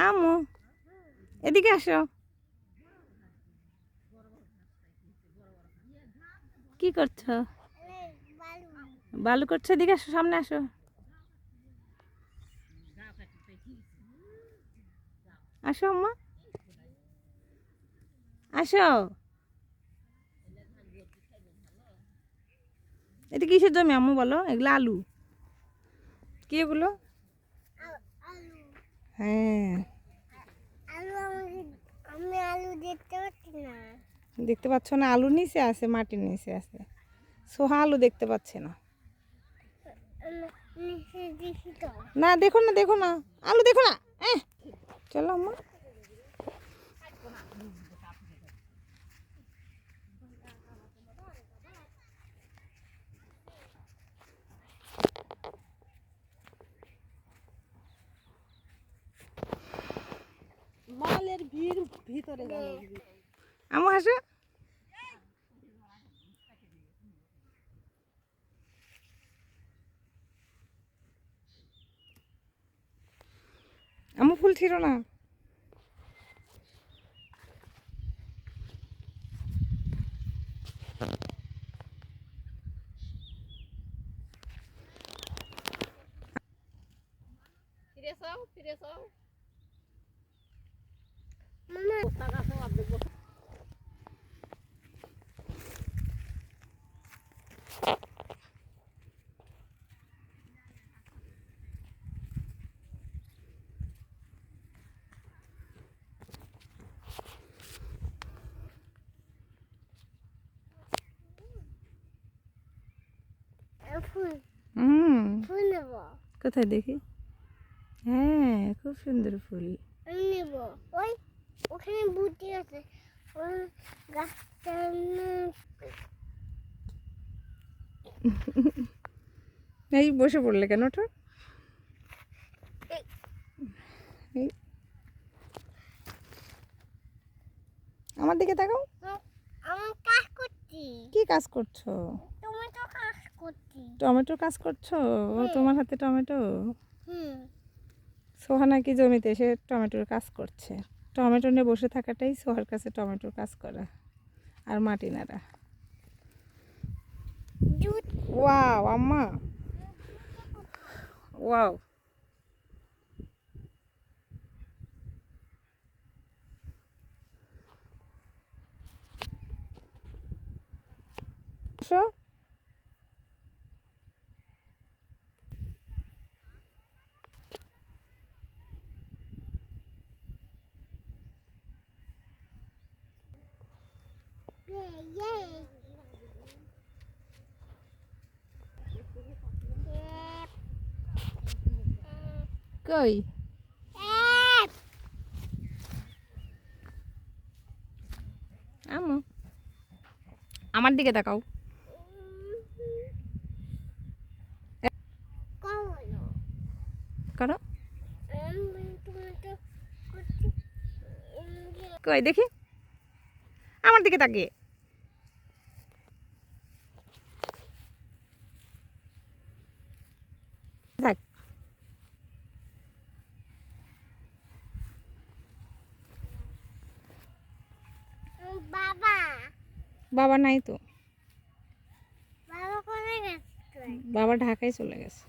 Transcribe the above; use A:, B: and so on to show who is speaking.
A: আমু এদিকে আসো। কি করছো? বালু করছো? এদিকে আসো, সামনে আসো। আসো আম্মা, আসো। এটা কিসের জমি আম্মু বলো? এগুলো আলু। কি এগুলো? হ্যাঁ,
B: আমি আলু দেখতে পাচ্ছি না।
A: দেখতে পাচ্ছ না? আলু নিচে আছে, মাটির নিচে আছে। সোহা আলু দেখতে পাচ্ছে না।
B: নিচে দেখি তো।
A: না দেখো না, দেখো না, আলু দেখো না। চলো আম্মা।
C: মালের ভিড় ভিতরে গেল।
A: আম্মু হাসো। আম্মু ফুল ছিল না।
C: ফিরে যাও, ফিরে যাও।
B: মামা
C: টাকা তো অর্ধেক বছর।
B: ফুল
A: হুম,
B: ফুল নেব।
A: কোথায় দেখি? হ্যাঁ, খুব সুন্দর ফুল।
B: আমি নেব। ওই ওখানে বুটি আছে, ওই গাছটা
A: এই বসে পড়লে কেন? ওঠো। এই, আমার দিকে তাকাও।
B: আমার কাজ করছি।
A: কি কাজ করছো?
B: টমেটো কাজ করছি।
A: টমেটো কাজ করছো? ও, তোমার হাতে টমেটো।
B: হুম।
A: সোহা নাকি জমিতে এসে টমেটোর কাজ করছে। টমেটো নিয়ে বসে থাকাটাই সোহার কাছে টমেটোর কাজ করা, আর মাটি নাড়া। ওয়াও আম্মা, ওয়াও। আসো। কই? আম্মু আমার দিকে তাকাও। করো। কই দেখি, আমার দিকে তাকিয়ে। দেখ,
B: বাবা
A: বাবা নাই তো।
B: বাবা কোথায় গেছে?
A: বাবা ঢাকায় চলে গেছে।